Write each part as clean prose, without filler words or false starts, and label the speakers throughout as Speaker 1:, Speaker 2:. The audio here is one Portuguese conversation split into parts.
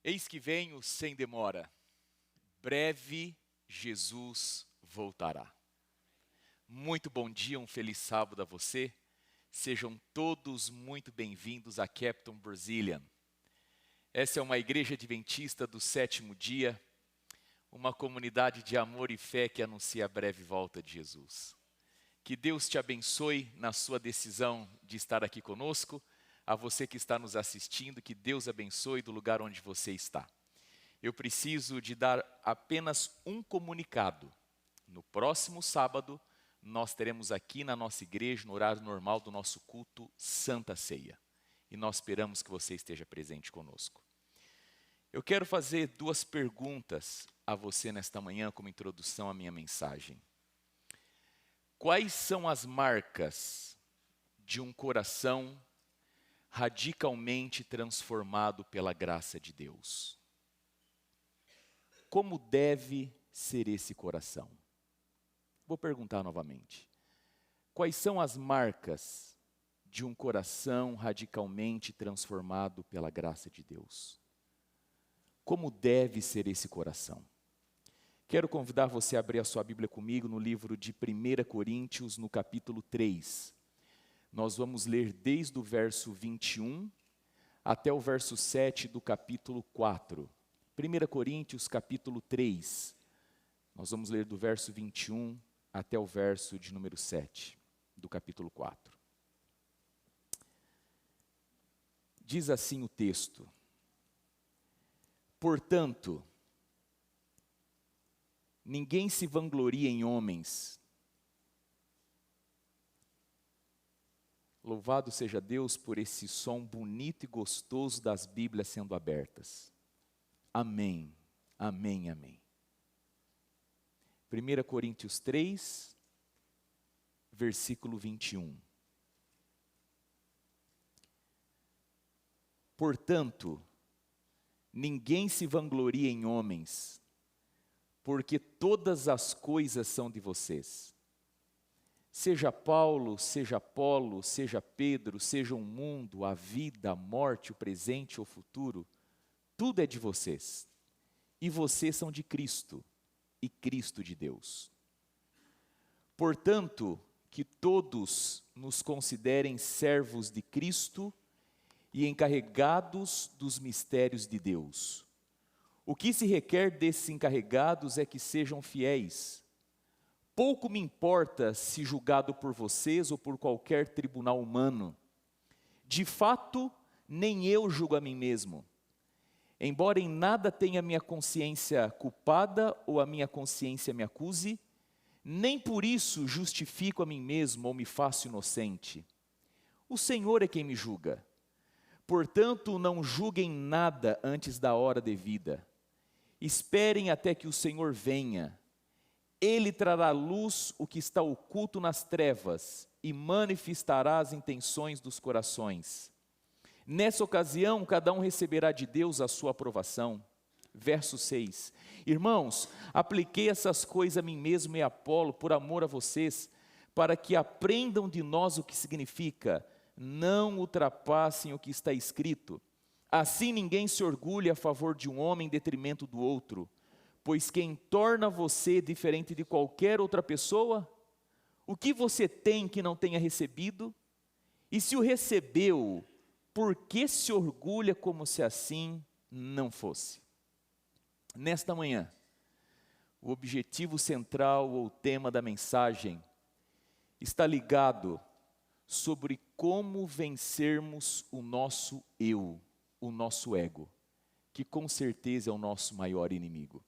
Speaker 1: Eis que venho sem demora, breve Jesus voltará. Muito bom dia, um feliz sábado a você. Sejam todos muito bem-vindos a Captain Brazilian. Essa é uma igreja adventista do sétimo dia, uma comunidade de amor e fé que anuncia a breve volta de Jesus. Que Deus te abençoe na sua decisão de estar aqui conosco. A você que está nos assistindo, que Deus abençoe do lugar onde você está. Eu preciso de dar apenas um comunicado. No próximo sábado, nós teremos aqui na nossa igreja, no horário normal do nosso culto, Santa Ceia. E nós esperamos que você esteja presente conosco. Eu quero fazer duas perguntas a você nesta manhã, como introdução à minha mensagem. Quais são as marcas de um coração radicalmente transformado pela graça de Deus? Como deve ser esse coração? Vou perguntar novamente. Quais são as marcas de um coração radicalmente transformado pela graça de Deus? Como deve ser esse coração? Quero convidar você a abrir a sua Bíblia comigo no livro de 1 Coríntios, no capítulo 3. Nós vamos ler desde o verso 21 até o verso 7 do capítulo 4. 1 Coríntios, capítulo 3. Nós vamos ler do verso 21 até o verso de número 7 do capítulo 4. Diz assim o texto: Portanto, ninguém se vangloria em homens. Louvado seja Deus por esse som bonito e gostoso das Bíblias sendo abertas. Amém, amém, amém. 1 Coríntios 3, versículo 21. Portanto, ninguém se vangloria em homens, porque todas as coisas são de vocês. Seja Paulo, seja Apolo, seja Pedro, seja o mundo, a vida, a morte, o presente ou o futuro, tudo é de vocês. E vocês são de Cristo, e Cristo de Deus. Portanto, que todos nos considerem servos de Cristo e encarregados dos mistérios de Deus. O que se requer desses encarregados é que sejam fiéis. Pouco me importa se julgado por vocês ou por qualquer tribunal humano. De fato, nem eu julgo a mim mesmo. Embora em nada tenha minha consciência culpada ou a minha consciência me acuse, nem por isso justifico a mim mesmo ou me faço inocente. O Senhor é quem me julga. Portanto, não julguem nada antes da hora devida. Esperem até que o Senhor venha. Ele trará à luz o que está oculto nas trevas e manifestará as intenções dos corações. Nessa ocasião, cada um receberá de Deus a sua aprovação. Verso 6. Irmãos, apliquei essas coisas a mim mesmo e a Apolo por amor a vocês, para que aprendam de nós o que significa: não ultrapassem o que está escrito. Assim ninguém se orgulhe a favor de um homem em detrimento do outro. Pois quem torna você diferente de qualquer outra pessoa? O que você tem que não tenha recebido? E se o recebeu, por que se orgulha como se assim não fosse? Nesta manhã, o objetivo central ou tema da mensagem está ligado sobre como vencermos o nosso eu, o nosso ego, que com certeza é o nosso maior inimigo.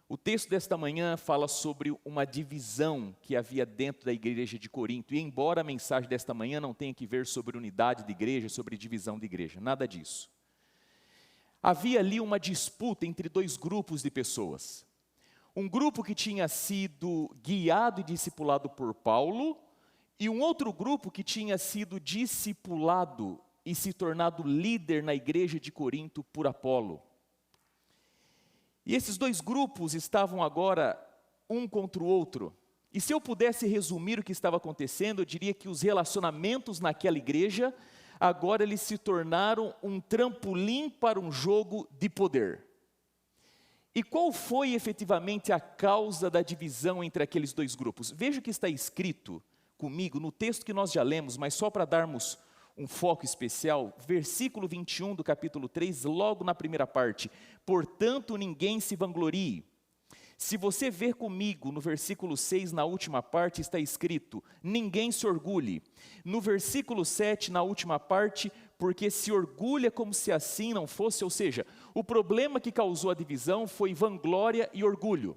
Speaker 1: O texto desta manhã fala sobre uma divisão que havia dentro da igreja de Corinto. E embora a mensagem desta manhã não tenha que ver sobre unidade de igreja, sobre divisão de igreja, nada disso. Havia ali uma disputa entre dois grupos de pessoas. Um grupo que tinha sido guiado e discipulado por Paulo, e um outro grupo que tinha sido discipulado e se tornado líder na igreja de Corinto por Apolo. E esses dois grupos estavam agora um contra o outro. E se eu pudesse resumir o que estava acontecendo, eu diria que os relacionamentos naquela igreja agora eles se tornaram um trampolim para um jogo de poder. E qual foi efetivamente a causa da divisão entre aqueles dois grupos? Veja o que está escrito comigo no texto que nós já lemos, mas só para darmos um foco especial, versículo 21 do capítulo 3, logo na primeira parte. Portanto, ninguém se vanglorie. Se você ver comigo no versículo 6, na última parte, está escrito, ninguém se orgulhe. No versículo 7, na última parte, porque se orgulha como se assim não fosse, ou seja, o problema que causou a divisão foi vanglória e orgulho.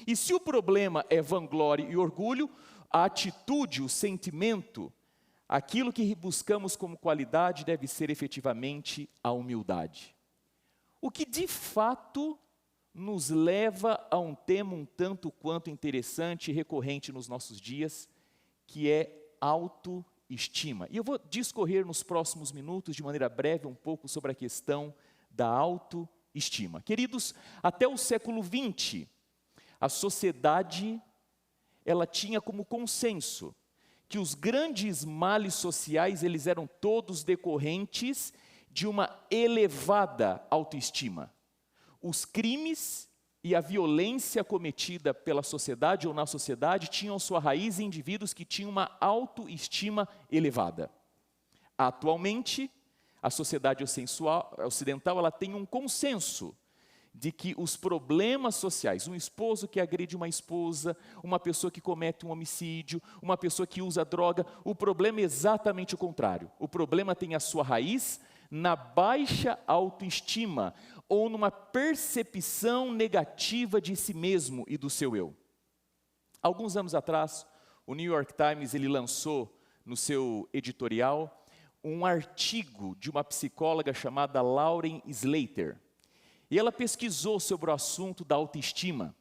Speaker 1: E se o problema é vanglória e orgulho, a atitude, o sentimento, aquilo que buscamos como qualidade deve ser efetivamente a humildade. O que de fato nos leva a um tema um tanto quanto interessante e recorrente nos nossos dias, que é autoestima. E eu vou discorrer nos próximos minutos, de maneira breve, um pouco sobre a questão da autoestima. Queridos, até o século XX, a sociedade, ela tinha como consenso que os grandes males sociais, eles eram todos decorrentes de uma elevada autoestima. Os crimes e a violência cometida pela sociedade ou na sociedade tinham sua raiz em indivíduos que tinham uma autoestima elevada. Atualmente, a sociedade ocidental ela tem um consenso de que os problemas sociais, um esposo que agride uma esposa, uma pessoa que comete um homicídio, uma pessoa que usa droga, o problema é exatamente o contrário. O problema tem a sua raiz na baixa autoestima ou numa percepção negativa de si mesmo e do seu eu. Alguns anos atrás, o New York Times ele lançou no seu editorial um artigo de uma psicóloga chamada Lauren Slater. E ela pesquisou sobre o assunto da autoestima.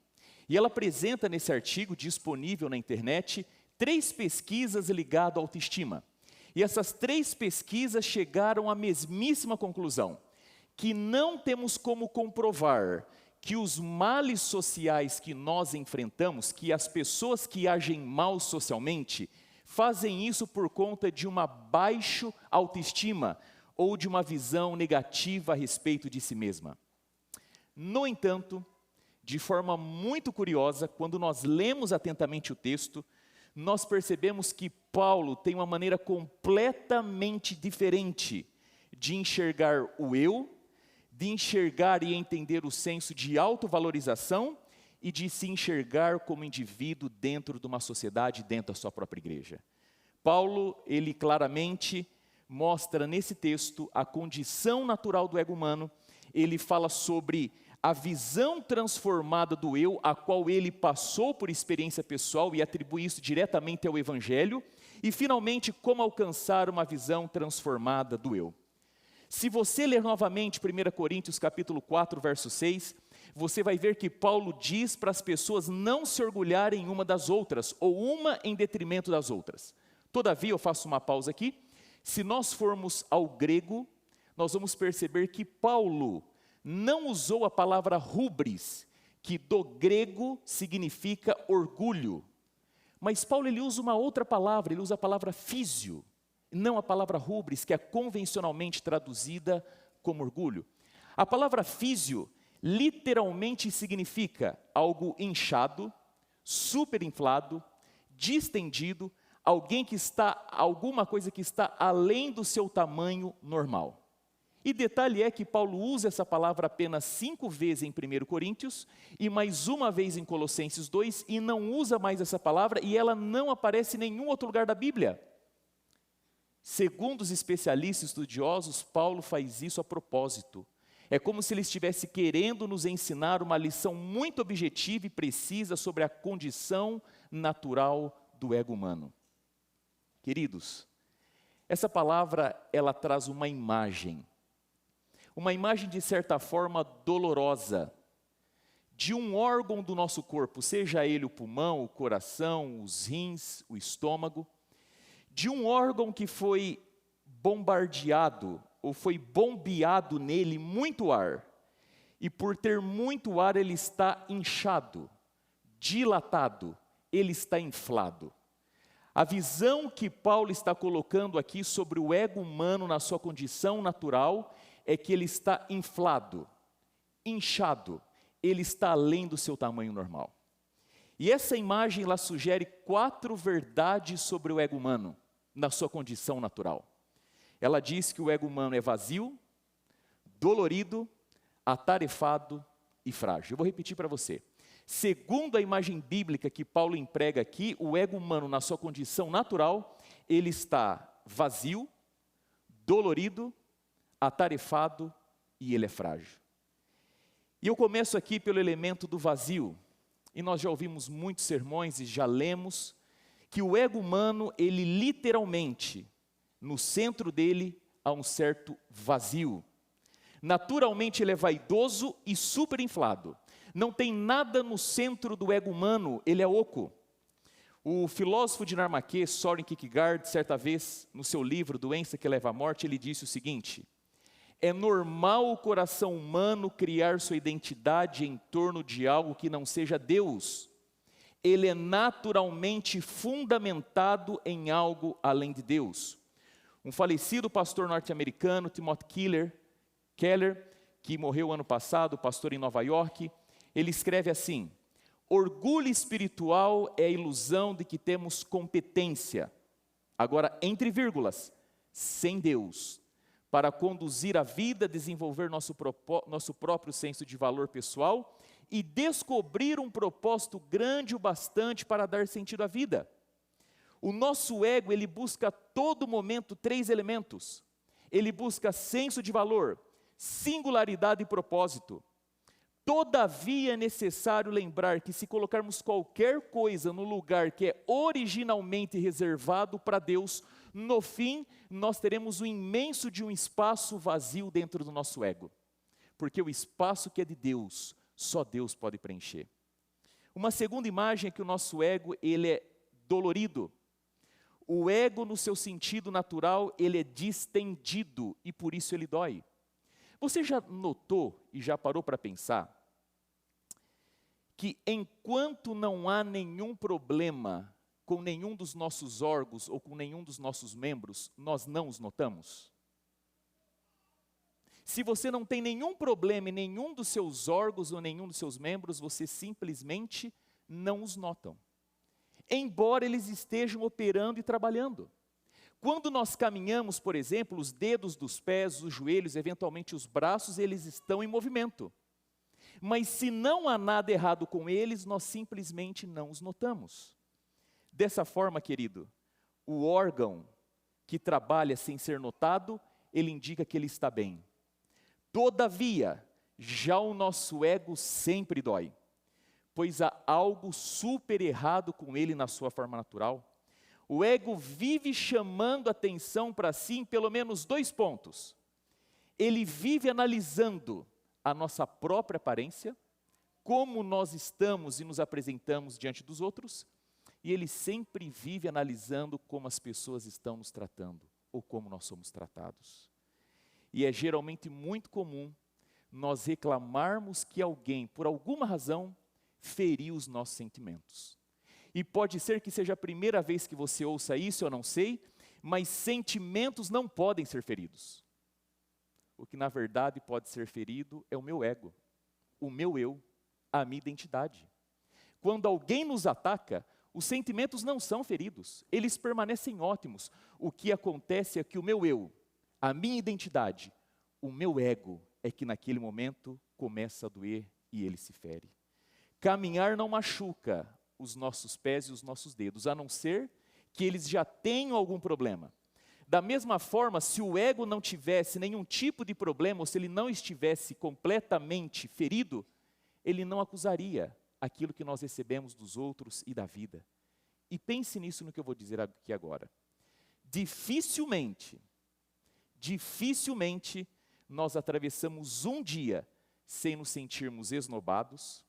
Speaker 1: E ela apresenta nesse artigo, disponível na internet, 3 pesquisas ligadas à autoestima. E essas 3 pesquisas chegaram à mesmíssima conclusão, que não temos como comprovar que os males sociais que nós enfrentamos, que as pessoas que agem mal socialmente, fazem isso por conta de uma baixa autoestima ou de uma visão negativa a respeito de si mesma. No entanto, de forma muito curiosa, quando nós lemos atentamente o texto, nós percebemos que Paulo tem uma maneira completamente diferente de enxergar o eu, de enxergar e entender o senso de autovalorização e de se enxergar como indivíduo dentro de uma sociedade, dentro da sua própria igreja. Paulo, ele claramente mostra nesse texto a condição natural do ego humano, ele fala sobre a visão transformada do eu, a qual ele passou por experiência pessoal e atribui isso diretamente ao Evangelho, e finalmente como alcançar uma visão transformada do eu. Se você ler novamente 1 Coríntios capítulo 4, verso 6, você vai ver que Paulo diz para as pessoas não se orgulharem uma das outras, ou uma em detrimento das outras. Todavia, eu faço uma pausa aqui, se nós formos ao grego, nós vamos perceber que Paulo não usou a palavra rubris, que do grego significa orgulho. Mas Paulo ele usa uma outra palavra, ele usa a palavra físio, não a palavra rubris, que é convencionalmente traduzida como orgulho. A palavra físio literalmente significa algo inchado, superinflado, distendido, alguma coisa que está além do seu tamanho normal. E detalhe é que Paulo usa essa palavra apenas 5 vezes em 1 Coríntios e mais uma vez em Colossenses 2 e não usa mais essa palavra e ela não aparece em nenhum outro lugar da Bíblia. Segundo os especialistas estudiosos, Paulo faz isso a propósito. É como se ele estivesse querendo nos ensinar uma lição muito objetiva e precisa sobre a condição natural do ego humano. Queridos, essa palavra ela traz uma imagem de certa forma dolorosa, de um órgão do nosso corpo, seja ele o pulmão, o coração, os rins, o estômago, de um órgão que foi bombardeado, ou foi bombeado nele muito ar, e por ter muito ar ele está inchado, dilatado, ele está inflado. A visão que Paulo está colocando aqui sobre o ego humano na sua condição natural é que ele está inflado, inchado, ele está além do seu tamanho normal. E essa imagem ela sugere 4 verdades sobre o ego humano na sua condição natural. Ela diz que o ego humano é vazio, dolorido, atarefado e frágil. Eu vou repetir para você. Segundo a imagem bíblica que Paulo emprega aqui, o ego humano na sua condição natural, ele está vazio, dolorido, atarefado e ele é frágil. E eu começo aqui pelo elemento do vazio. E nós já ouvimos muitos sermões e já lemos que o ego humano, ele literalmente, no centro dele, há um certo vazio. Naturalmente ele é vaidoso e superinflado. Não tem nada no centro do ego humano, ele é oco. O filósofo dinamarquês Søren Kierkegaard, certa vez, no seu livro Doença que Leva à Morte, ele disse o seguinte: é normal o coração humano criar sua identidade em torno de algo que não seja Deus. Ele é naturalmente fundamentado em algo além de Deus. Um falecido pastor norte-americano, Timothy Keller, que morreu ano passado, pastor em Nova York, ele escreve assim: orgulho espiritual é a ilusão de que temos competência, agora entre vírgulas, sem Deus, para conduzir a vida, desenvolver nosso próprio senso de valor pessoal e descobrir um propósito grande o bastante para dar sentido à vida. O nosso ego, ele busca a todo momento 3 elementos. Ele busca senso de valor, singularidade e propósito. Todavia é necessário lembrar que se colocarmos qualquer coisa no lugar que é originalmente reservado para Deus, no fim, nós teremos o imenso de um espaço vazio dentro do nosso ego. Porque o espaço que é de Deus, só Deus pode preencher. Uma segunda imagem é que o nosso ego, ele é dolorido. O ego, no seu sentido natural, ele é distendido e por isso ele dói. Você já notou e já parou para pensar que enquanto não há nenhum problema com nenhum dos nossos órgãos ou com nenhum dos nossos membros, nós não os notamos? Se você não tem nenhum problema em nenhum dos seus órgãos ou nenhum dos seus membros, você simplesmente não os notam, embora eles estejam operando e trabalhando. Quando nós caminhamos, por exemplo, os dedos dos pés, os joelhos, eventualmente os braços, eles estão em movimento. Mas se não há nada errado com eles, nós simplesmente não os notamos. Dessa forma, querido, o órgão que trabalha sem ser notado, ele indica que ele está bem. Todavia, já o nosso ego sempre dói, pois há algo super errado com ele na sua forma natural. O ego vive chamando atenção para si em pelo menos 2 pontos. Ele vive analisando a nossa própria aparência, como nós estamos e nos apresentamos diante dos outros, e ele sempre vive analisando como as pessoas estão nos tratando, ou como nós somos tratados. E é geralmente muito comum nós reclamarmos que alguém, por alguma razão, feriu os nossos sentimentos. E pode ser que seja a primeira vez que você ouça isso, eu não sei, mas sentimentos não podem ser feridos. O que na verdade pode ser ferido é o meu ego, o meu eu, a minha identidade. Quando alguém nos ataca, os sentimentos não são feridos, eles permanecem ótimos. O que acontece é que o meu eu, a minha identidade, o meu ego, é que naquele momento começa a doer e ele se fere. Caminhar não machuca os nossos pés e os nossos dedos, a não ser que eles já tenham algum problema. Da mesma forma, se o ego não tivesse nenhum tipo de problema, ou se ele não estivesse completamente ferido, ele não acusaria aquilo que nós recebemos dos outros e da vida. E pense nisso no que eu vou dizer aqui agora. Dificilmente nós atravessamos um dia sem nos sentirmos esnobados,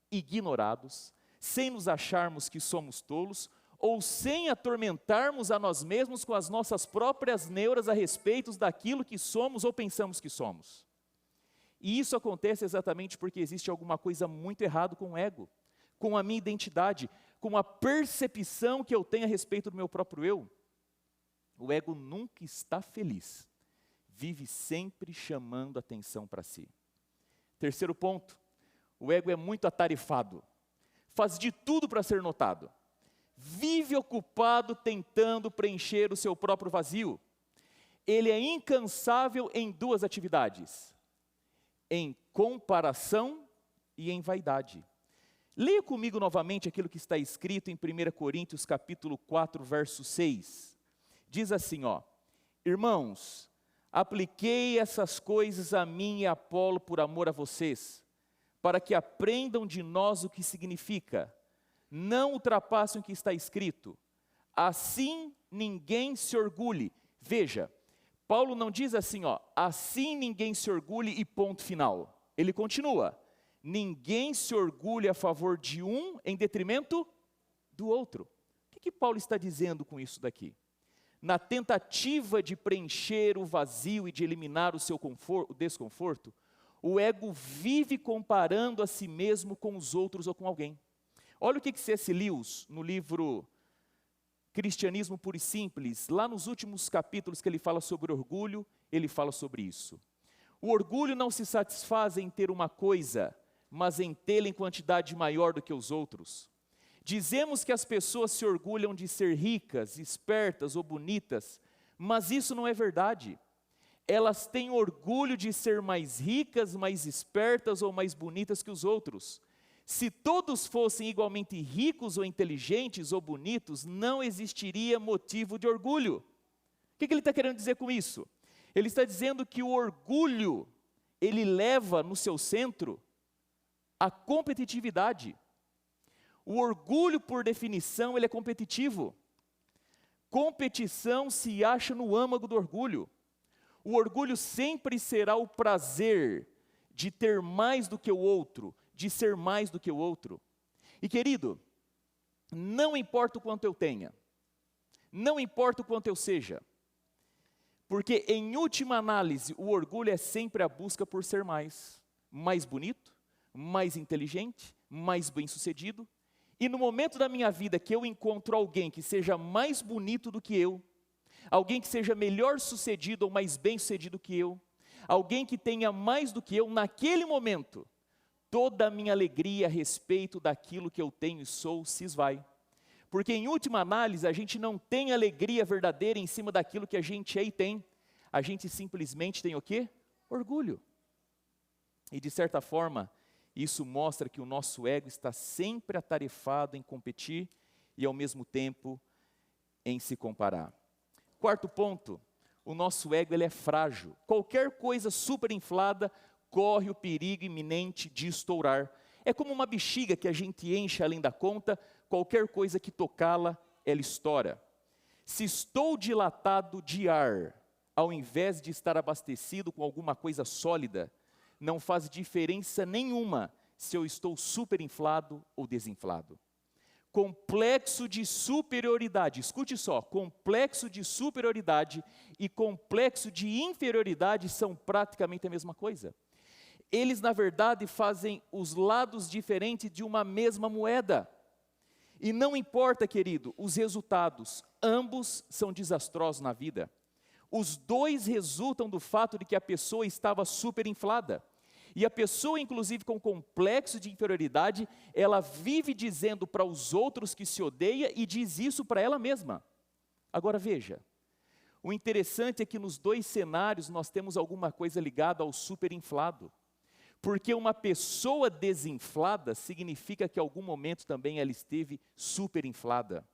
Speaker 1: ignorados, sem nos acharmos que somos tolos, ou sem atormentarmos a nós mesmos com as nossas próprias neuras a respeito daquilo que somos ou pensamos que somos. E isso acontece exatamente porque existe alguma coisa muito errada com o ego, com a minha identidade, com a percepção que eu tenho a respeito do meu próprio eu, o ego nunca está feliz, vive sempre chamando atenção para si. Terceiro ponto, o ego é muito atarefado, faz de tudo para ser notado, vive ocupado tentando preencher o seu próprio vazio. Ele é incansável em duas atividades, em comparação e em vaidade. Leia comigo novamente aquilo que está escrito em 1 Coríntios capítulo 4, verso 6. Diz assim, irmãos, apliquei essas coisas a mim e a Apolo por amor a vocês, para que aprendam de nós o que significa. Não ultrapassem o que está escrito. Assim ninguém se orgulhe. Veja, Paulo não diz assim, assim ninguém se orgulhe e ponto final. Ele continua, ninguém se orgulhe a favor de um em detrimento do outro. O que Paulo está dizendo com isso daqui? Na tentativa de preencher o vazio e de eliminar o seu desconforto, o ego vive comparando a si mesmo com os outros ou com alguém. Olha o que C.S. Lewis, no livro Cristianismo Puro e Simples, lá nos últimos capítulos que ele fala sobre orgulho, ele fala sobre isso. O orgulho não se satisfaz em ter uma coisa, mas em tê-la em quantidade maior do que os outros. Dizemos que as pessoas se orgulham de ser ricas, espertas ou bonitas, mas isso não é verdade. Elas têm orgulho de ser mais ricas, mais espertas ou mais bonitas que os outros. Se todos fossem igualmente ricos ou inteligentes ou bonitos, não existiria motivo de orgulho. O que ele está querendo dizer com isso? Ele está dizendo que o orgulho, ele leva no seu centro a competitividade. O orgulho, por definição, ele é competitivo. Competição se acha no âmago do orgulho. O orgulho sempre será o prazer de ter mais do que o outro, de ser mais do que o outro. E querido, não importa o quanto eu tenha, não importa o quanto eu seja, porque em última análise, o orgulho é sempre a busca por ser mais bonito, mais inteligente, mais bem-sucedido. E no momento da minha vida que eu encontro alguém que seja mais bonito do que eu, alguém que seja melhor sucedido ou mais bem sucedido que eu, alguém que tenha mais do que eu, naquele momento, toda a minha alegria a respeito daquilo que eu tenho e sou se esvai. Porque em última análise, a gente não tem alegria verdadeira em cima daquilo que a gente é e tem. A gente simplesmente tem o quê? Orgulho. E de certa forma, isso mostra que o nosso ego está sempre atarefado em competir e ao mesmo tempo em se comparar. Quarto ponto, o nosso ego ele é frágil. Qualquer coisa superinflada corre o perigo iminente de estourar. É como uma bexiga que a gente enche além da conta, qualquer coisa que tocá-la, ela estoura. Se estou dilatado de ar, ao invés de estar abastecido com alguma coisa sólida, não faz diferença nenhuma se eu estou superinflado ou desinflado. Complexo de superioridade, escute só, complexo de superioridade e complexo de inferioridade são praticamente a mesma coisa. Eles, na verdade, fazem os lados diferentes de uma mesma moeda. E não importa, querido, os resultados, ambos são desastrosos na vida. Os dois resultam do fato de que a pessoa estava superinflada. E a pessoa, inclusive, com complexo de inferioridade, ela vive dizendo para os outros que se odeia e diz isso para ela mesma. Agora veja, o interessante é que nos dois cenários nós temos alguma coisa ligada ao superinflado. Porque uma pessoa desinflada significa que em algum momento também ela esteve superinflada.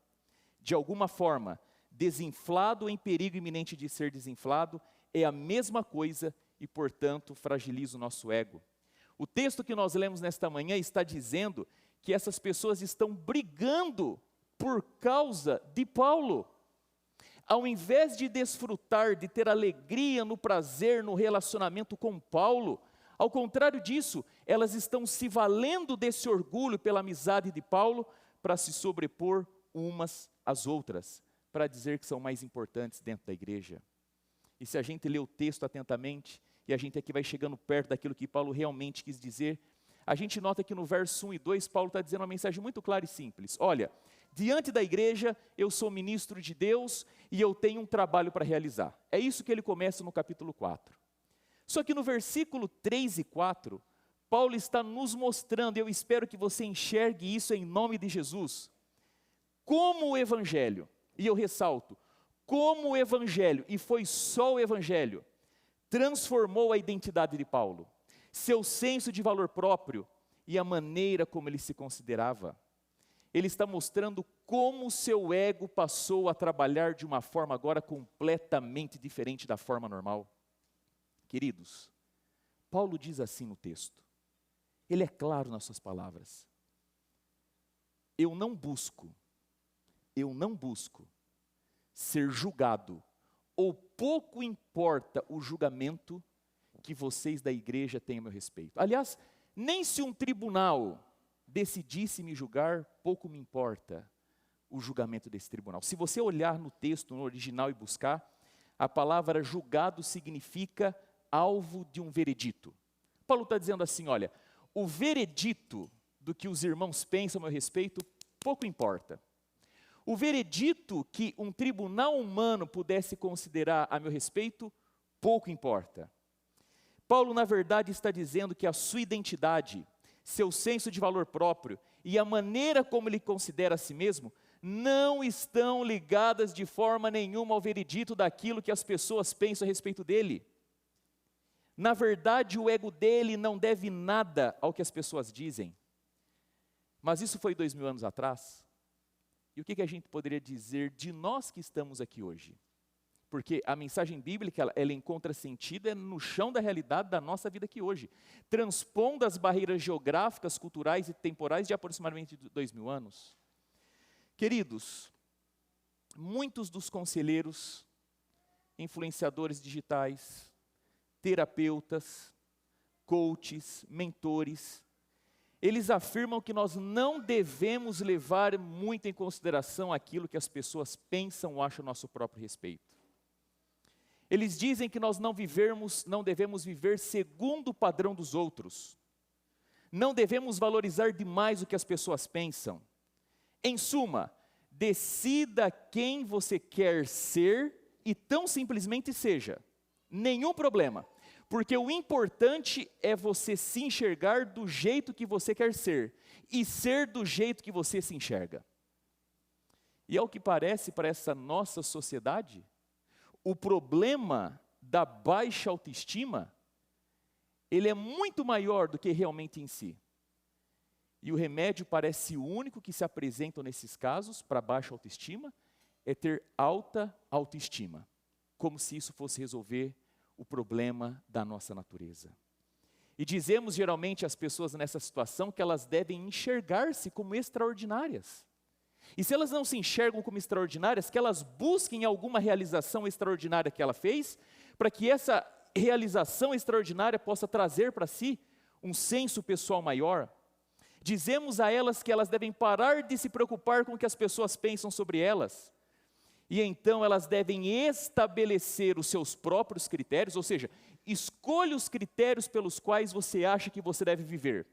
Speaker 1: De alguma forma, desinflado em perigo iminente de ser desinflado é a mesma coisa e, portanto, fragiliza o nosso ego. O texto que nós lemos nesta manhã está dizendo que essas pessoas estão brigando por causa de Paulo. Ao invés de desfrutar, de ter alegria no prazer, no relacionamento com Paulo, ao contrário disso, elas estão se valendo desse orgulho pela amizade de Paulo para se sobrepor umas às outras, para dizer que são mais importantes dentro da igreja. E se a gente lê o texto atentamente, e a gente aqui vai chegando perto daquilo que Paulo realmente quis dizer, a gente nota que no verso 1 e 2, Paulo está dizendo uma mensagem muito clara e simples. Olha, diante da igreja, eu sou ministro de Deus e eu tenho um trabalho para realizar. É isso que ele começa no capítulo 4. Só que no versículo 3 e 4, Paulo está nos mostrando, eu espero que você enxergue isso em nome de Jesus, como o evangelho, e eu ressalto, como o evangelho, e foi só o evangelho, transformou a identidade de Paulo, seu senso de valor próprio e a maneira como ele se considerava. Ele está mostrando como seu ego passou a trabalhar de uma forma agora completamente diferente da forma normal. Queridos, Paulo diz assim no texto, ele é claro nas suas palavras, eu não busco ser julgado, ou pouco importa o julgamento que vocês da igreja têm a meu respeito. Aliás, nem se um tribunal decidisse me julgar, pouco me importa o julgamento desse tribunal. Se você olhar no texto, no original e buscar, a palavra julgado significa alvo de um veredito. Paulo está dizendo assim, olha, o veredito do que os irmãos pensam a meu respeito, pouco importa. O veredito que um tribunal humano pudesse considerar a meu respeito, pouco importa. Paulo, na verdade, está dizendo que a sua identidade, seu senso de valor próprio e a maneira como ele considera a si mesmo, não estão ligadas de forma nenhuma ao veredito daquilo que as pessoas pensam a respeito dele. Na verdade, o ego dele não deve nada ao que as pessoas dizem. Mas isso foi 2000 anos atrás. E o que a gente poderia dizer de nós que estamos aqui hoje? Porque a mensagem bíblica, ela encontra sentido no chão da realidade da nossa vida aqui hoje, transpondo as barreiras geográficas, culturais e temporais de aproximadamente 2000 anos. Queridos, muitos dos conselheiros, influenciadores digitais, terapeutas, coaches, mentores, eles afirmam que nós não devemos levar muito em consideração aquilo que as pessoas pensam ou acham a nosso próprio respeito. Eles dizem que nós não devemos viver segundo o padrão dos outros. Não devemos valorizar demais o que as pessoas pensam. Em suma, decida quem você quer ser e tão simplesmente seja. Nenhum problema. Porque o importante é você se enxergar do jeito que você quer ser, e ser do jeito que você se enxerga. E ao que parece para essa nossa sociedade, o problema da baixa autoestima, ele é muito maior do que realmente em si. E o remédio parece o único que se apresenta nesses casos, para baixa autoestima, é ter alta autoestima, como se isso fosse resolver o problema da nossa natureza. E dizemos geralmente às pessoas nessa situação que elas devem enxergar-se como extraordinárias. E se elas não se enxergam como extraordinárias, que elas busquem alguma realização extraordinária que ela fez, para que essa realização extraordinária possa trazer para si um senso pessoal maior. Dizemos a elas que elas devem parar de se preocupar com o que as pessoas pensam sobre elas, e então elas devem estabelecer os seus próprios critérios, ou seja, escolha os critérios pelos quais você acha que você deve viver.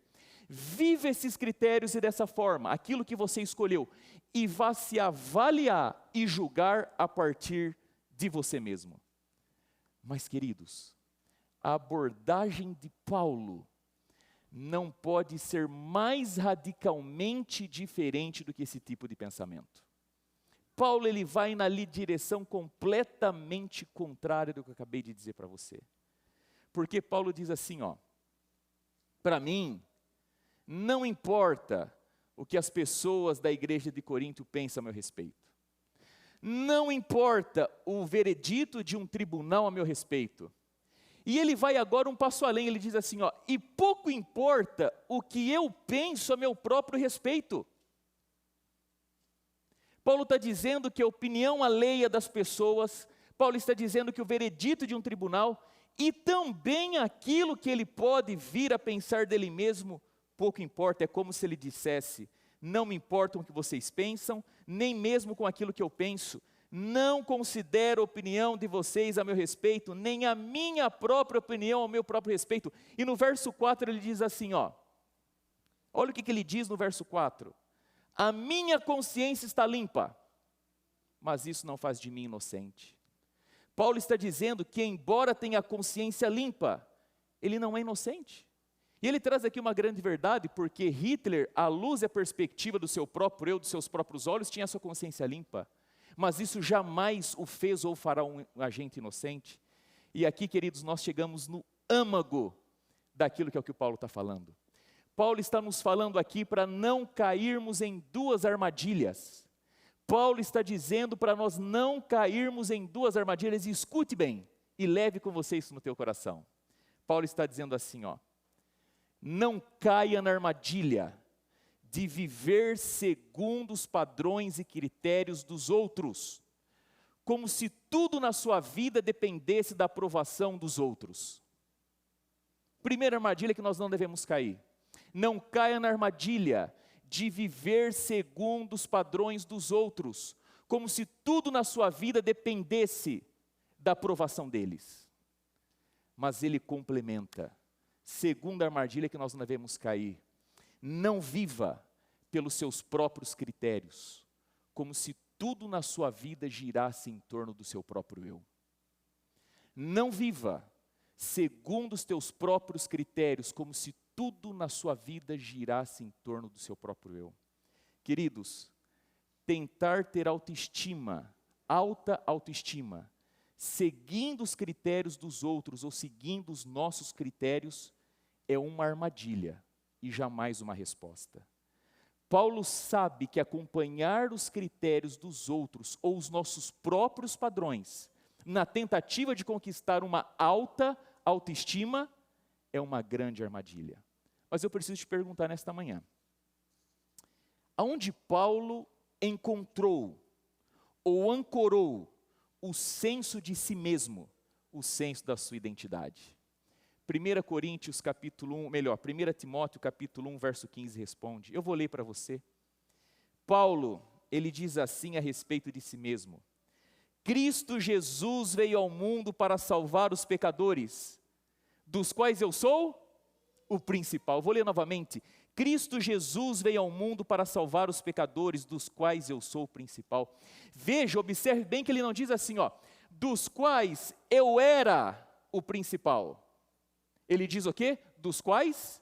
Speaker 1: Viva esses critérios e dessa forma, aquilo que você escolheu, e vá se avaliar e julgar a partir de você mesmo. Mas, queridos, a abordagem de Paulo não pode ser mais radicalmente diferente do que esse tipo de pensamento. Paulo, ele vai na direção completamente contrária do que eu acabei de dizer para você. Porque Paulo diz assim, para mim, não importa o que as pessoas da igreja de Corinto pensam a meu respeito. Não importa o veredito de um tribunal a meu respeito. E ele vai agora um passo além, ele diz assim, e pouco importa o que eu penso a meu próprio respeito. Paulo está dizendo que a opinião alheia das pessoas, Paulo está dizendo que o veredito de um tribunal, e também aquilo que ele pode vir a pensar dele mesmo, pouco importa, é como se ele dissesse, não me importam o que vocês pensam, nem mesmo com aquilo que eu penso, não considero a opinião de vocês a meu respeito, nem a minha própria opinião ao meu próprio respeito. E no verso 4 ele diz assim, Olha o que ele diz no verso 4. A minha consciência está limpa, mas isso não faz de mim inocente. Paulo está dizendo que, embora tenha a consciência limpa, ele não é inocente. E ele traz aqui uma grande verdade, porque Hitler, à luz e à perspectiva do seu próprio eu, dos seus próprios olhos, tinha a sua consciência limpa. Mas isso jamais o fez ou fará um agente inocente. E aqui, queridos, nós chegamos no âmago daquilo que é o que o Paulo está falando. Paulo está nos falando aqui para não cairmos em duas armadilhas. Paulo está dizendo para nós não cairmos em duas armadilhas, e escute bem, e leve com você isso no teu coração. Paulo está dizendo assim, ó, não caia na armadilha de viver segundo os padrões e critérios dos outros, como se tudo na sua vida dependesse da aprovação dos outros. Primeira armadilha que nós não devemos cair. Não caia na armadilha de viver segundo os padrões dos outros, como se tudo na sua vida dependesse da aprovação deles. Mas ele complementa, segunda armadilha que nós não devemos cair, não viva pelos seus próprios critérios, como se tudo na sua vida girasse em torno do seu próprio eu. Não viva segundo os teus próprios critérios, como se tudo na sua vida girasse em torno do seu próprio eu. Queridos, tentar ter autoestima, alta autoestima, seguindo os critérios dos outros ou seguindo os nossos critérios, é uma armadilha e jamais uma resposta. Paulo sabe que acompanhar os critérios dos outros ou os nossos próprios padrões, na tentativa de conquistar uma alta autoestima, é uma grande armadilha. Mas eu preciso te perguntar nesta manhã, aonde Paulo encontrou ou ancorou o senso de si mesmo, o senso da sua identidade? 1 Coríntios capítulo 1, 1 Timóteo capítulo 1, verso 15 responde, eu vou ler para você. Paulo, ele diz assim a respeito de si mesmo, Cristo Jesus veio ao mundo para salvar os pecadores, dos quais eu sou o principal. Vou ler novamente. Cristo Jesus veio ao mundo para salvar os pecadores, dos quais eu sou o principal. Veja, observe bem que ele não diz assim, ó, dos quais eu era o principal. Ele diz o quê? Dos quais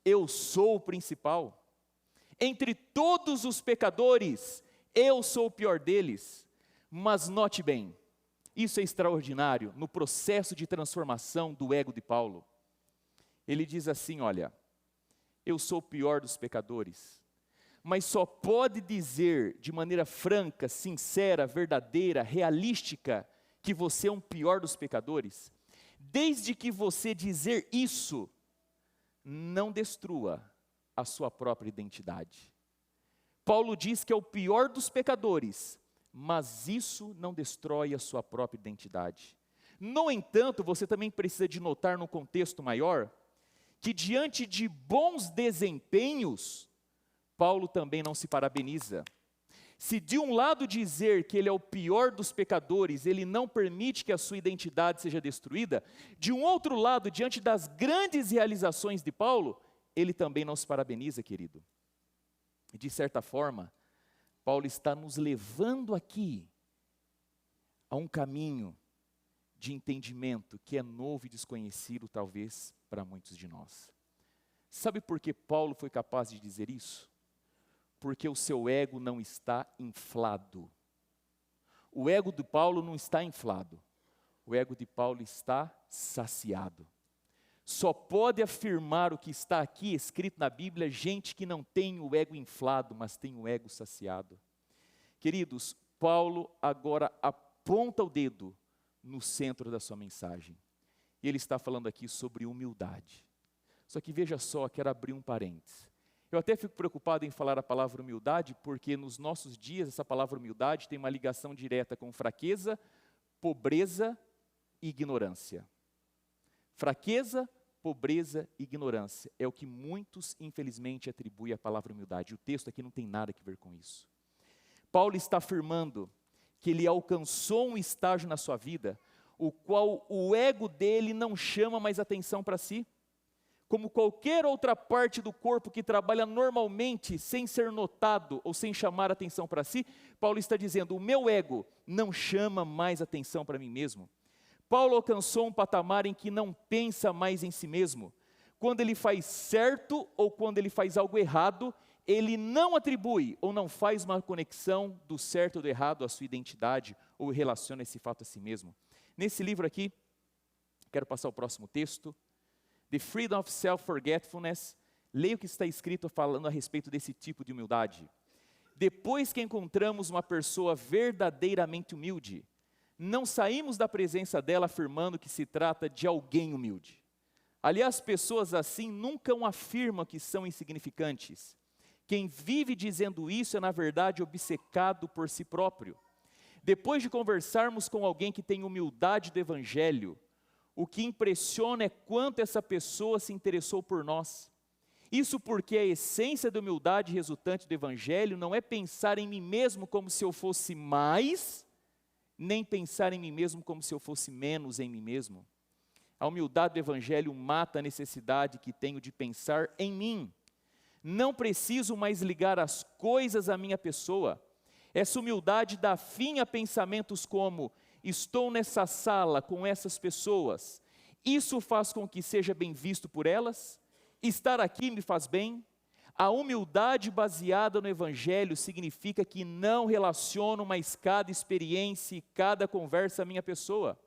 Speaker 1: eu sou o principal. Entre todos os pecadores, eu sou o pior deles. Mas note bem, isso é extraordinário no processo de transformação do ego de Paulo. Ele diz assim, olha, eu sou o pior dos pecadores, mas só pode dizer de maneira franca, sincera, verdadeira, realística, que você é um pior dos pecadores, desde que você dizer isso, não destrua a sua própria identidade. Paulo diz que é o pior dos pecadores, mas isso não destrói a sua própria identidade. No entanto, você também precisa de notar no contexto maior, que diante de bons desempenhos, Paulo também não se parabeniza. Se de um lado dizer que ele é o pior dos pecadores, ele não permite que a sua identidade seja destruída, de um outro lado, diante das grandes realizações de Paulo, ele também não se parabeniza, querido. E de certa forma, Paulo está nos levando aqui a um caminho de entendimento que é novo e desconhecido, talvez, para muitos de nós. Sabe por que Paulo foi capaz de dizer isso? Porque o seu ego não está inflado. O ego de Paulo não está inflado. O ego de Paulo está saciado. Só pode afirmar o que está aqui escrito na Bíblia gente que não tem o ego inflado, mas tem o ego saciado. Queridos, Paulo agora aponta o dedo no centro da sua mensagem. E ele está falando aqui sobre humildade. Só que veja só, quero abrir um parênteses. Eu até fico preocupado em falar a palavra humildade, porque nos nossos dias essa palavra humildade tem uma ligação direta com fraqueza, pobreza e ignorância. Fraqueza, pobreza e ignorância é o que muitos, infelizmente, atribuem à palavra humildade. O texto aqui não tem nada a ver com isso. Paulo está afirmando que ele alcançou um estágio na sua vida, o qual o ego dele não chama mais atenção para si. como qualquer outra parte do corpo que trabalha normalmente, sem ser notado ou sem chamar atenção para si, Paulo está dizendo, o meu ego não chama mais atenção para mim mesmo. Paulo alcançou um patamar em que não pensa mais em si mesmo. Quando ele faz certo ou quando ele faz algo errado, ele não atribui ou não faz uma conexão do certo ou do errado à sua identidade ou relaciona esse fato a si mesmo. Nesse livro aqui, quero passar o próximo texto, The Freedom of Self-Forgetfulness, leia o que está escrito falando a respeito desse tipo de humildade. Depois que encontramos uma pessoa verdadeiramente humilde, não saímos da presença dela afirmando que se trata de alguém humilde. Aliás, pessoas assim nunca afirmam que são insignificantes. Quem vive dizendo isso é, na verdade, obcecado por si próprio. Depois de conversarmos com alguém que tem humildade do Evangelho, o que impressiona é quanto essa pessoa se interessou por nós. Isso porque a essência da humildade resultante do Evangelho não é pensar em mim mesmo como se eu fosse mais, nem pensar em mim mesmo como se eu fosse menos em mim mesmo. A humildade do Evangelho mata a necessidade que tenho de pensar em mim. Não preciso mais ligar as coisas à minha pessoa. Essa humildade dá fim a pensamentos como, estou nessa sala com essas pessoas, isso faz com que seja bem visto por elas? Estar aqui me faz bem? A humildade baseada no Evangelho significa que não relaciono mais cada experiência e cada conversa à minha pessoa.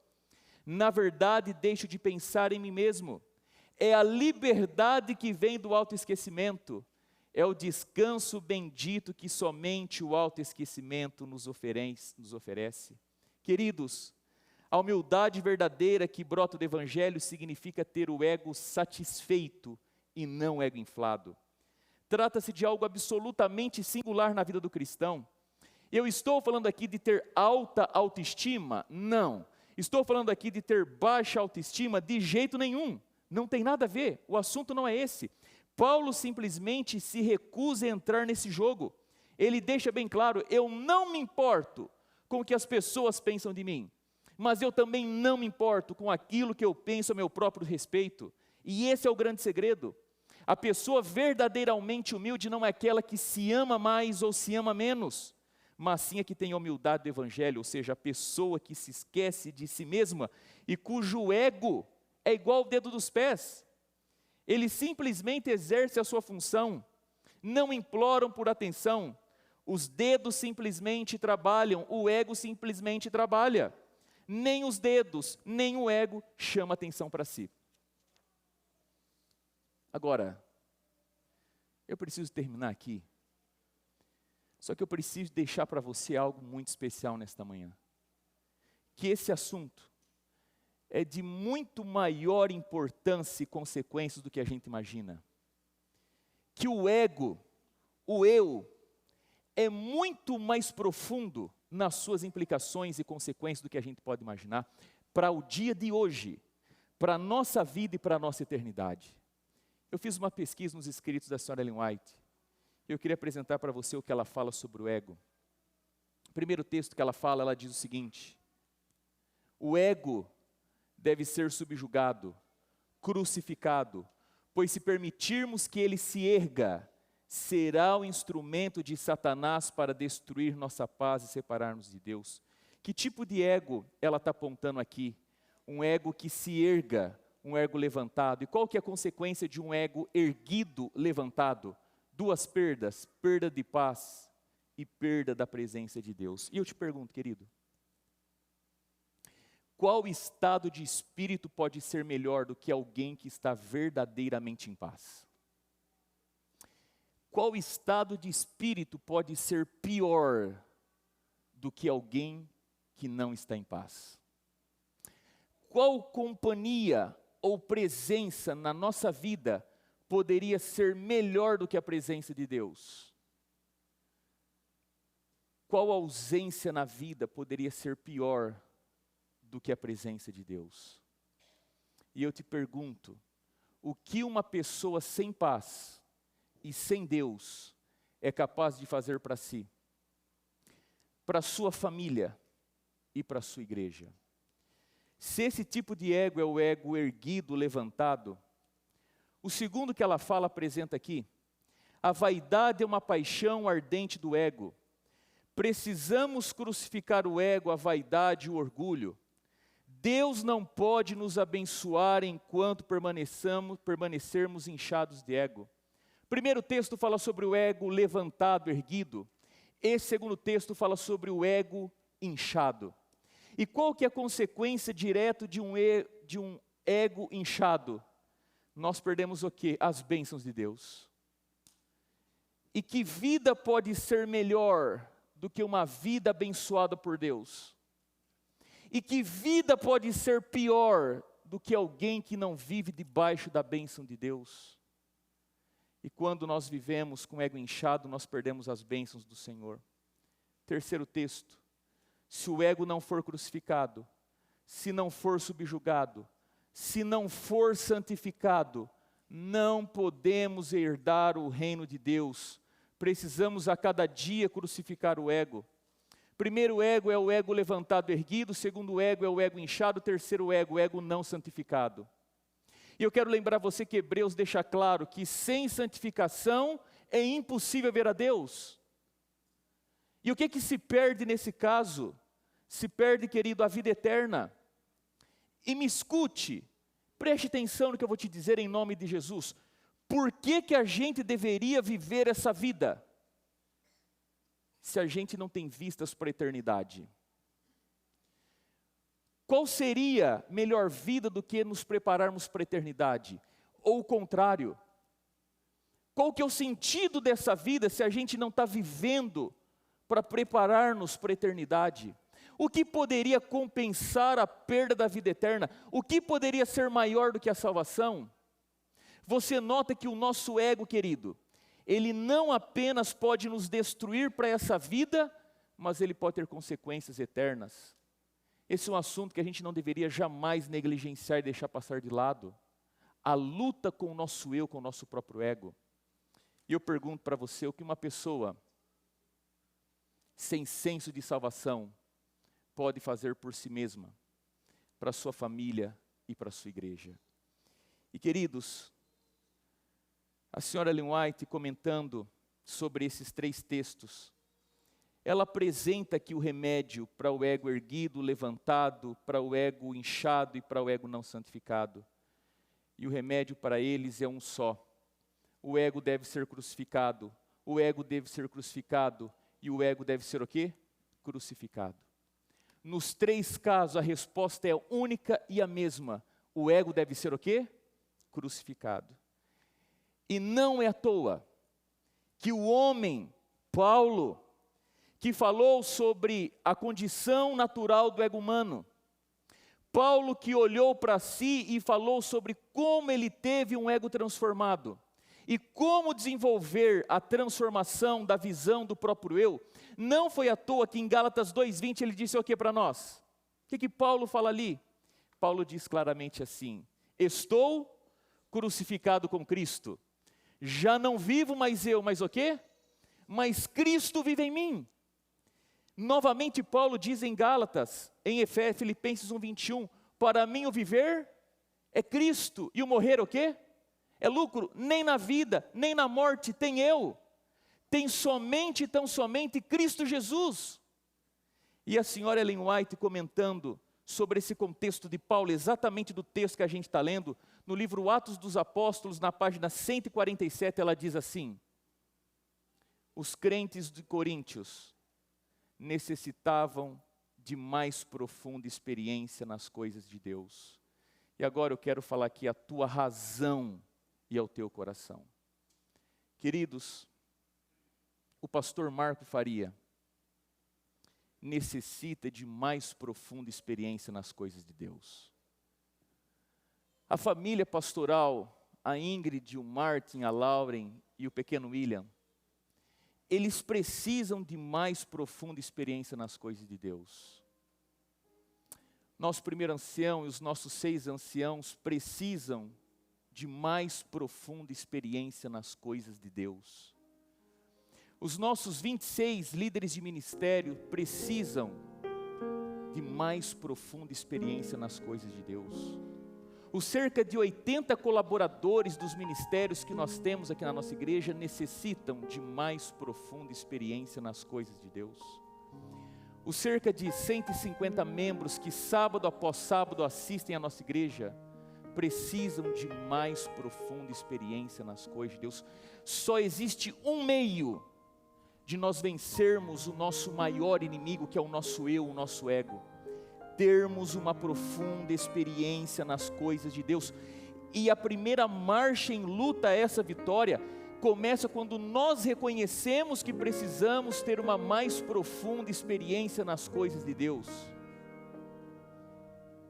Speaker 1: Na verdade, deixo de pensar em mim mesmo. É a liberdade que vem do autoesquecimento. É o descanso bendito que somente o autoesquecimento nos oferece. Queridos, a humildade verdadeira que brota do Evangelho significa ter o ego satisfeito e não o ego inflado. Trata-se de algo absolutamente singular na vida do cristão. Eu estou falando aqui de ter alta autoestima? Não. Estou falando aqui de ter baixa autoestima? De jeito nenhum. Não tem nada a ver, o assunto não é esse. Paulo simplesmente se recusa a entrar nesse jogo. Ele deixa bem claro, eu não me importo com o que as pessoas pensam de mim, mas eu também não me importo com aquilo que eu penso a meu próprio respeito. E esse é o grande segredo. A pessoa verdadeiramente humilde não é aquela que se ama mais ou se ama menos, mas sim a que tem a humildade do Evangelho, ou seja, a pessoa que se esquece de si mesma e cujo ego é igual ao dedo dos pés. Ele simplesmente exerce a sua função, não imploram por atenção, os dedos simplesmente trabalham, o ego simplesmente trabalha. Nem os dedos, nem o ego chama atenção para si. Agora, eu preciso terminar aqui, só que eu preciso deixar para você algo muito especial nesta manhã. Que esse assunto é de muito maior importância e consequências do que a gente imagina. Que o ego, o eu, é muito mais profundo nas suas implicações e consequências do que a gente pode imaginar, para o dia de hoje, para a nossa vida e para a nossa eternidade. Eu fiz uma pesquisa nos escritos da senhora Ellen White, eu queria apresentar para você o que ela fala sobre o ego. O primeiro texto que ela fala, ela diz o seguinte: o ego deve ser subjugado, crucificado, pois se permitirmos que ele se erga, será o instrumento de Satanás para destruir nossa paz e separar-nos de Deus. Que tipo de ego ela está apontando aqui? Um ego que se erga, um ego levantado. E qual que é a consequência de um ego erguido, levantado? Duas perdas, perda de paz e perda da presença de Deus. E eu te pergunto, querido, qual estado de espírito pode ser melhor do que alguém que está verdadeiramente em paz? Qual estado de espírito pode ser pior do que alguém que não está em paz? Qual companhia ou presença na nossa vida poderia ser melhor do que a presença de Deus? Qual ausência na vida poderia ser pior do que a presença de Deus? E eu te pergunto, o que uma pessoa sem paz e sem Deus é capaz de fazer para si, para sua família e para sua igreja? Se esse tipo de ego é o ego erguido, levantado, O segundo que ela fala, apresenta aqui, a vaidade é uma paixão ardente do ego. Precisamos crucificar o ego, a vaidade e o orgulho. Deus não pode nos abençoar enquanto permanecermos inchados de ego. Primeiro texto fala sobre o ego levantado, erguido. Esse segundo texto fala sobre o ego inchado. E qual que é a consequência direta de um ego inchado? Nós perdemos o quê? As bênçãos de Deus. E que vida pode ser melhor do que uma vida abençoada por Deus? E que vida pode ser pior do que alguém que não vive debaixo da bênção de Deus? E quando nós vivemos com o ego inchado, nós perdemos as bênçãos do Senhor. Terceiro texto, se o ego não for crucificado, se não for subjugado, se não for santificado, não podemos herdar o reino de Deus. Precisamos a cada dia crucificar o ego. Primeiro ego é o ego levantado, erguido. Segundo ego é o ego inchado. Terceiro ego, o ego não santificado. E eu quero lembrar você que Hebreus deixa claro que sem santificação é impossível ver a Deus. E o que se perde nesse caso? Se perde, querido, a vida eterna. E me escute, preste atenção no que eu vou te dizer em nome de Jesus. Por que a gente deveria viver essa vida? Se a gente não tem vistas para a eternidade. Qual seria melhor vida do que nos prepararmos para a eternidade? Ou o contrário? Qual que é o sentido dessa vida se a gente não está vivendo para preparar-nos para a eternidade? O que poderia compensar a perda da vida eterna? O que poderia ser maior do que a salvação? Você nota que o nosso ego, querido, ele não apenas pode nos destruir para essa vida, mas ele pode ter consequências eternas. Esse é um assunto que a gente não deveria jamais negligenciar e deixar passar de lado. A luta com o nosso eu, com o nosso próprio ego. E eu pergunto para você, o que uma pessoa sem senso de salvação pode fazer por si mesma, para a sua família e para a sua igreja? E queridos, a senhora Ellen White, comentando sobre esses três textos, ela apresenta aqui o remédio para o ego erguido, levantado, para o ego inchado e para o ego não santificado. E o remédio para eles é um só. O ego deve ser crucificado, o ego deve ser crucificado e o ego deve ser o quê? Crucificado. Nos três casos a resposta é única e a mesma. O ego deve ser o quê? Crucificado. E não é à toa que o homem, Paulo, que falou sobre a condição natural do ego humano, Paulo que olhou para si e falou sobre como ele teve um ego transformado, e como desenvolver a transformação da visão do próprio eu, não foi à toa que em Gálatas 2:20 ele disse o que para nós? O que Paulo fala ali? Paulo diz claramente assim: estou crucificado com Cristo, já não vivo mais eu, mas o quê? Mas Cristo vive em mim. Novamente Paulo diz em Gálatas, em Filipenses 1:21, para mim o viver é Cristo, e o morrer o quê? É lucro. Nem na vida, nem na morte tem eu. Tem somente, tão somente Cristo Jesus. E a senhora Ellen White, comentando sobre esse contexto de Paulo, exatamente do texto que a gente está lendo, no livro Atos dos Apóstolos, na página 147, ela diz assim: os crentes de Coríntios necessitavam de mais profunda experiência nas coisas de Deus. E agora eu quero falar aqui a tua razão e ao teu coração. Queridos, o pastor Marco Faria necessita de mais profunda experiência nas coisas de Deus. A família pastoral, a Ingrid, o Martin, a Lauren e o pequeno William, eles precisam de mais profunda experiência nas coisas de Deus. Nosso primeiro ancião e os nossos 6 anciãos precisam de mais profunda experiência nas coisas de Deus. Os nossos 26 líderes de ministério precisam de mais profunda experiência nas coisas de Deus. Os cerca de 80 colaboradores dos ministérios que nós temos aqui na nossa igreja necessitam de mais profunda experiência nas coisas de Deus. Os cerca de 150 membros que sábado após sábado assistem à nossa igreja precisam de mais profunda experiência nas coisas de Deus. Só existe um meio de nós vencermos o nosso maior inimigo, que é o nosso eu, o nosso ego. Termos uma profunda experiência nas coisas de Deus. E a primeira marcha em luta a essa vitória começa quando nós reconhecemos que precisamos ter uma mais profunda experiência nas coisas de Deus.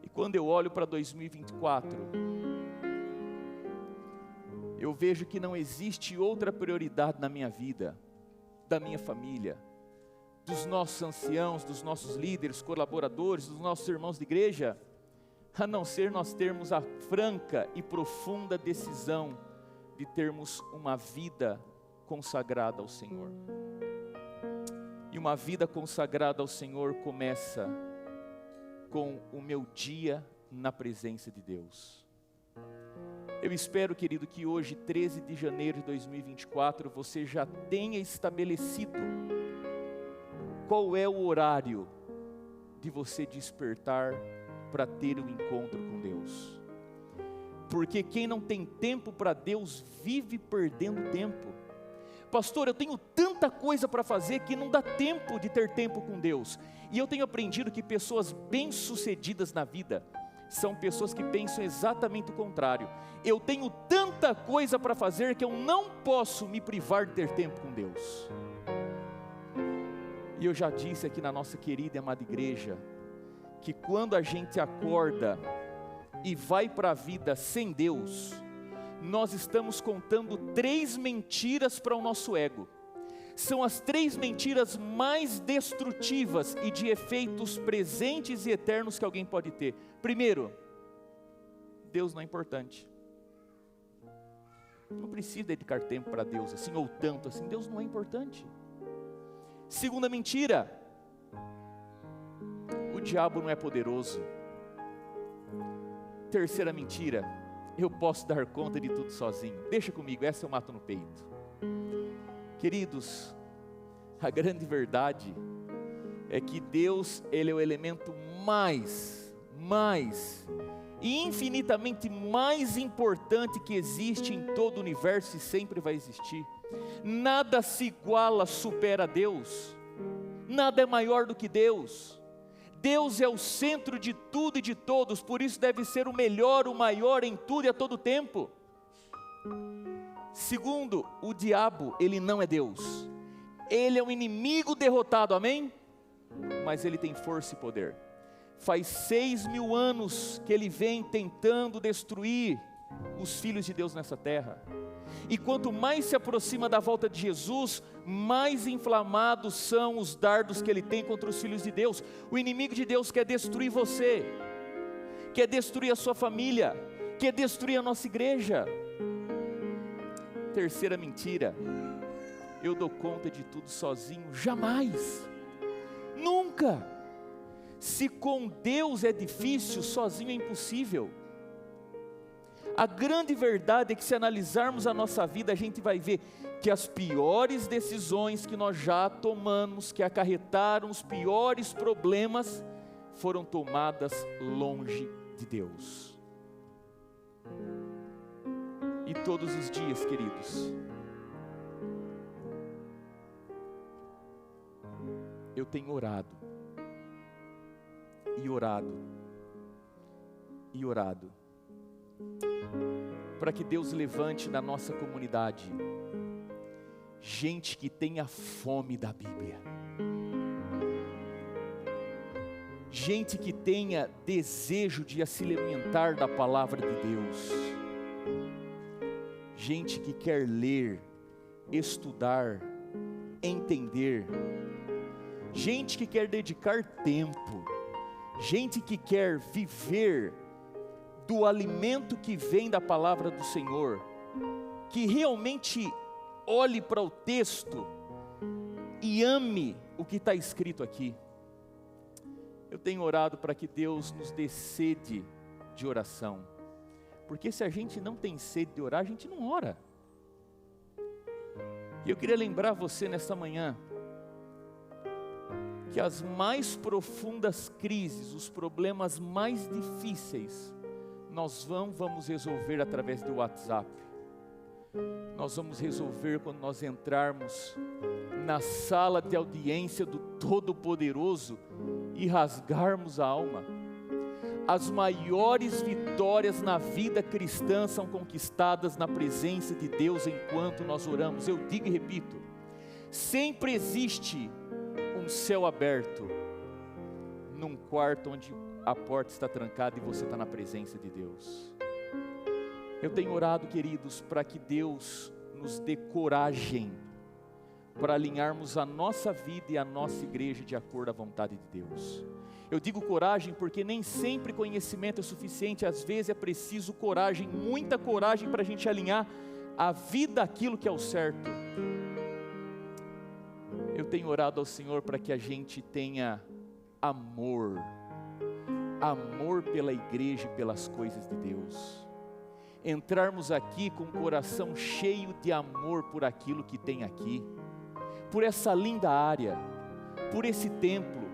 Speaker 1: E quando eu olho para 2024, eu vejo que não existe outra prioridade na minha vida, da minha família, dos nossos anciãos, dos nossos líderes, colaboradores, dos nossos irmãos de igreja, a não ser nós termos a franca e profunda decisão de termos uma vida consagrada ao Senhor. E uma vida consagrada ao Senhor começa com o meu dia na presença de Deus. Eu espero, querido, que hoje, 13 de janeiro de 2024, você já tenha estabelecido qual é o horário de você despertar para ter um encontro com Deus. Porque quem não tem tempo para Deus vive perdendo tempo. Pastor, eu tenho tanta coisa para fazer que não dá tempo de ter tempo com Deus. E eu tenho aprendido que pessoas bem-sucedidas na vida são pessoas que pensam exatamente o contrário. Eu tenho tanta coisa para fazer que eu não posso me privar de ter tempo com Deus. E eu já disse aqui na nossa querida e amada igreja, que quando a gente acorda e vai para a vida sem Deus, nós estamos contando 3 mentiras para o nosso ego. São as 3 mentiras mais destrutivas e de efeitos presentes e eternos que alguém pode ter. Primeiro, Deus não é importante. Não precisa dedicar tempo para Deus assim, ou tanto assim. Deus não é importante. Segunda mentira, o diabo não é poderoso. Terceira mentira, eu posso dar conta de tudo sozinho. Deixa comigo, essa eu mato no peito. Queridos, a grande verdade é que Deus, Ele é o elemento mais e infinitamente mais importante que existe em todo o universo e sempre vai existir. Nada se iguala, supera a Deus. Nada é maior do que Deus. Deus é o centro de tudo e de todos, por isso deve ser o melhor, o maior em tudo e a todo tempo. Segundo, o diabo, ele não é Deus. Ele é um inimigo derrotado, amém? Mas ele tem força e poder. Faz 6.000 anos que ele vem tentando destruir os filhos de Deus nessa terra. E quanto mais se aproxima da volta de Jesus, mais inflamados são os dardos que ele tem contra os filhos de Deus. O inimigo de Deus quer destruir você, quer destruir a sua família, quer destruir a nossa igreja. Terceira mentira, eu dou conta de tudo sozinho. Jamais, nunca. Se com Deus é difícil, sozinho é impossível. A grande verdade é que se analisarmos a nossa vida, a gente vai ver que as piores decisões que nós já tomamos, que acarretaram os piores problemas, foram tomadas longe de Deus. E todos os dias, queridos, eu tenho orado, e orado, e orado, para que Deus levante na nossa comunidade gente que tenha fome da Bíblia, gente que tenha desejo de se alimentar da palavra de Deus, gente que quer ler, estudar, entender, gente que quer dedicar tempo, gente que quer viver do alimento que vem da palavra do Senhor, que realmente olhe para o texto e ame o que está escrito aqui. Eu tenho orado para que Deus nos dê sede de oração. Porque se a gente não tem sede de orar, a gente não ora. E eu queria lembrar você nesta manhã, que as mais profundas crises, os problemas mais difíceis, nós vamos resolver através do WhatsApp. Nós vamos resolver quando nós entrarmos na sala de audiência do Todo-Poderoso e rasgarmos a alma. As maiores vitórias na vida cristã são conquistadas na presença de Deus enquanto nós oramos. Eu digo e repito, sempre existe um céu aberto num quarto onde a porta está trancada e você está na presença de Deus. Eu tenho orado, queridos, para que Deus nos dê coragem para alinharmos a nossa vida e a nossa igreja de acordo à vontade de Deus. Eu digo coragem porque nem sempre conhecimento é suficiente, às vezes é preciso coragem, muita coragem para a gente alinhar a vida àquilo que é o certo. Eu tenho orado ao Senhor para que a gente tenha amor pela igreja e pelas coisas de Deus. Entrarmos aqui com o coração cheio de amor por aquilo que tem aqui, por essa linda área, por esse templo,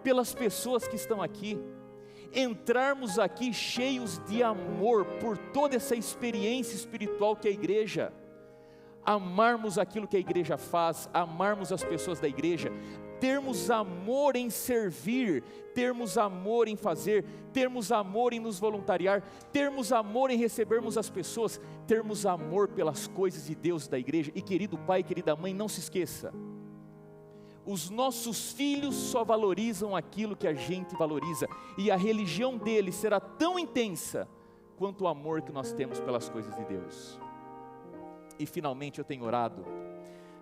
Speaker 1: pelas pessoas que estão aqui. Entrarmos aqui cheios de amor por toda essa experiência espiritual que é a igreja. Amarmos aquilo que a igreja faz, amarmos as pessoas da igreja, termos amor em servir, termos amor em fazer, termos amor em nos voluntariar, termos amor em recebermos as pessoas, termos amor pelas coisas de Deus da igreja. E querido pai, querida mãe, não se esqueça, os nossos filhos só valorizam aquilo que a gente valoriza, e a religião deles será tão intensa quanto o amor que nós temos pelas coisas de Deus. E finalmente eu tenho orado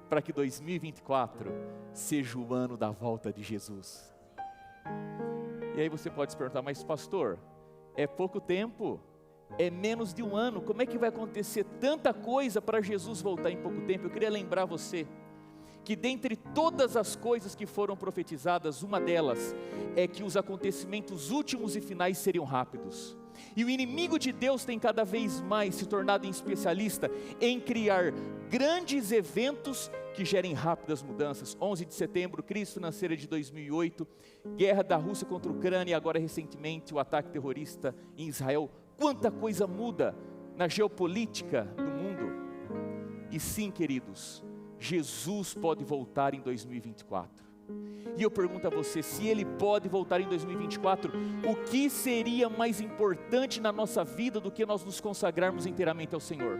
Speaker 1: para que 2024 seja o ano da volta de Jesus. E aí você pode se perguntar, mas pastor, é pouco tempo, é menos de um ano, como é que vai acontecer tanta coisa para Jesus voltar em pouco tempo? Eu queria lembrar você que dentre todas as coisas que foram profetizadas, uma delas é que os acontecimentos últimos e finais seriam rápidos. E o inimigo de Deus tem cada vez mais se tornado especialista em criar grandes eventos que gerem rápidas mudanças. 11 de setembro, crise financeira de 2008, guerra da Rússia contra a Ucrânia e agora recentemente o ataque terrorista em Israel. Quanta coisa muda na geopolítica do mundo. E sim, queridos, Jesus pode voltar em 2024. E eu pergunto a você, se Ele pode voltar em 2024, o que seria mais importante na nossa vida do que nós nos consagrarmos inteiramente ao Senhor?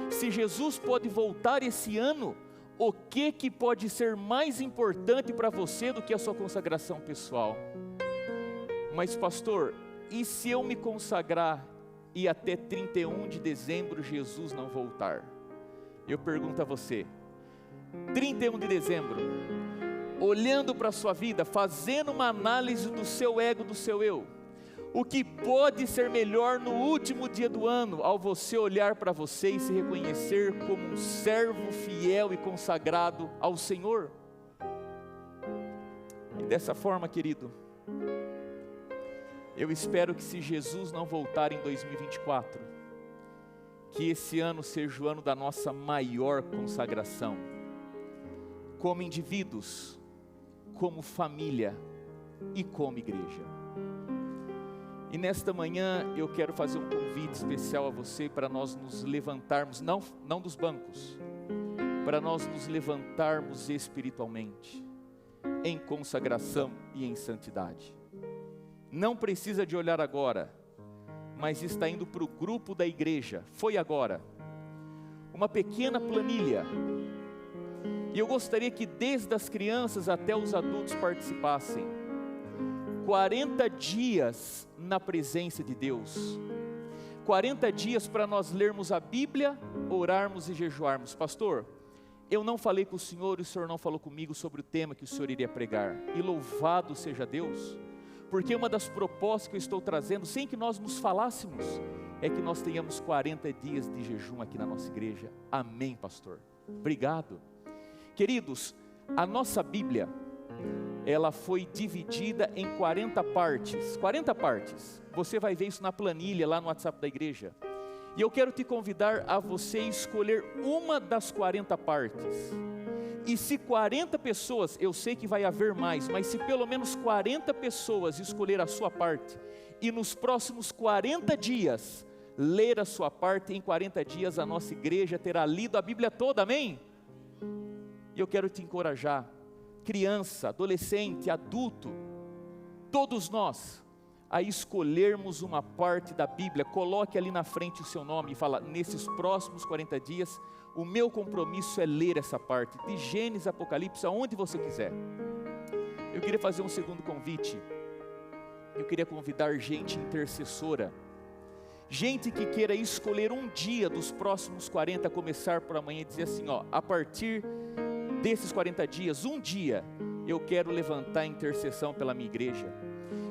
Speaker 1: Se Jesus pode voltar esse ano, o que pode ser mais importante para você do que a sua consagração pessoal? Mas pastor, e se eu me consagrar e até 31 de dezembro Jesus não voltar? Eu pergunto a você, 31 de dezembro, olhando para a sua vida, fazendo uma análise do seu ego, do seu eu, o que pode ser melhor no último dia do ano, ao você olhar para você e se reconhecer como um servo fiel e consagrado ao Senhor? E dessa forma, querido, eu espero que se Jesus não voltar em 2024, que esse ano seja o ano da nossa maior consagração, como indivíduos, como família e como igreja. E nesta manhã eu quero fazer um convite especial a você para nós nos levantarmos, não dos bancos, para nós nos levantarmos espiritualmente, em consagração e em santidade. Não precisa de olhar agora, mas está indo para o grupo da igreja, foi agora, uma pequena planilha. E eu gostaria que desde as crianças até os adultos participassem. 40 dias na presença de Deus. 40 dias para nós lermos a Bíblia, orarmos e jejuarmos. Pastor, eu não falei com o senhor e o senhor não falou comigo sobre o tema que o senhor iria pregar. E louvado seja Deus, porque uma das propostas que eu estou trazendo, sem que nós nos falássemos, é que nós tenhamos 40 dias de jejum aqui na nossa igreja. Amém, pastor? Obrigado. Queridos, a nossa Bíblia, ela foi dividida em 40 partes. 40 partes. Você vai ver isso na planilha lá no WhatsApp da igreja. E eu quero te convidar a você escolher uma das 40 partes. E se 40 pessoas, eu sei que vai haver mais, mas se pelo menos 40 pessoas escolher a sua parte, e nos próximos 40 dias, ler a sua parte, em 40 dias a nossa igreja terá lido a Bíblia toda, amém? E eu quero te encorajar, criança, adolescente, adulto, todos nós, a escolhermos uma parte da Bíblia. Coloque ali na frente o seu nome e fala: nesses próximos 40 dias, o meu compromisso é ler essa parte, de Gênesis, Apocalipse, aonde você quiser. Eu queria fazer um segundo convite. Eu queria convidar gente intercessora, gente que queira escolher um dia dos próximos 40, começar por amanhã e dizer assim, ó, a partir desses 40 dias, um dia, eu quero levantar intercessão pela minha igreja.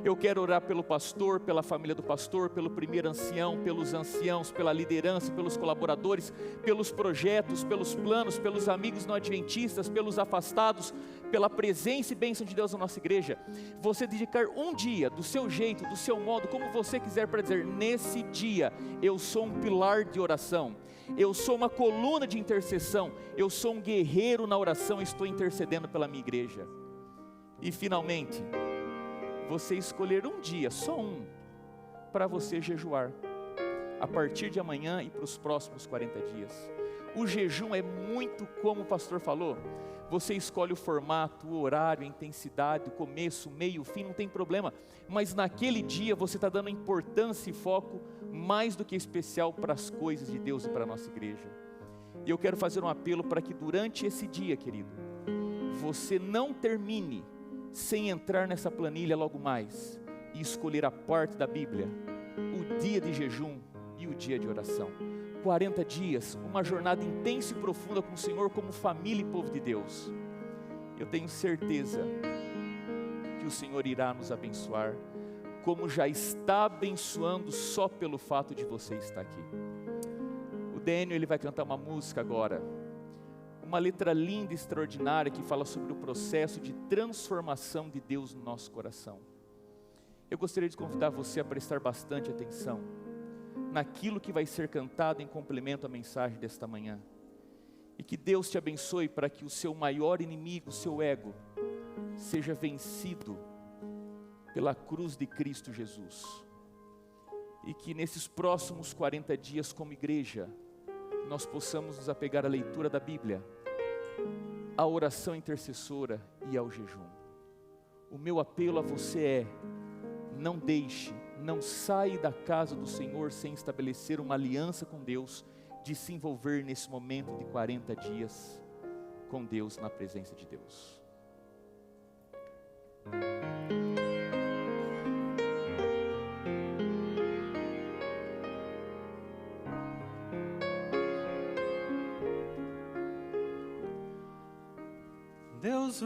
Speaker 1: Eu quero orar pelo pastor, pela família do pastor, pelo primeiro ancião, pelos anciãos, pela liderança, pelos colaboradores, pelos projetos, pelos planos, pelos amigos não adventistas, pelos afastados, pela presença e bênção de Deus na nossa igreja. Você dedicar um dia, do seu jeito, do seu modo, como você quiser, para dizer, nesse dia, eu sou um pilar de oração, eu sou uma coluna de intercessão, eu sou um guerreiro na oração, estou intercedendo pela minha igreja. E finalmente, você escolher um dia, só um, para você jejuar, a partir de amanhã e para os próximos 40 dias. O jejum é muito como o pastor falou, você escolhe o formato, o horário, a intensidade, o começo, o meio, o fim, não tem problema, mas naquele dia você está dando importância e foco mais do que especial para as coisas de Deus e para a nossa igreja. E eu quero fazer um apelo para que durante esse dia, querido, você não termine sem entrar nessa planilha logo mais e escolher a parte da Bíblia, o dia de jejum e o dia de oração. 40 dias, uma jornada intensa e profunda com o Senhor como família e povo de Deus. Eu tenho certeza que o Senhor irá nos abençoar, como já está abençoando só pelo fato de você estar aqui. O Daniel, ele vai cantar uma música agora, uma letra linda e extraordinária que fala sobre o processo de transformação de Deus no nosso coração. Eu gostaria de convidar você a prestar bastante atenção naquilo que vai ser cantado em complemento à mensagem desta manhã. E que Deus te abençoe para que o seu maior inimigo, o seu ego, seja vencido pela cruz de Cristo Jesus. E que nesses próximos 40 dias como igreja, nós possamos nos apegar à leitura da Bíblia, à oração intercessora e ao jejum. O meu apelo a você é, não deixe, não saia da casa do Senhor sem estabelecer uma aliança com Deus, de se envolver nesse momento de 40 dias com Deus, na presença de Deus.
Speaker 2: Deus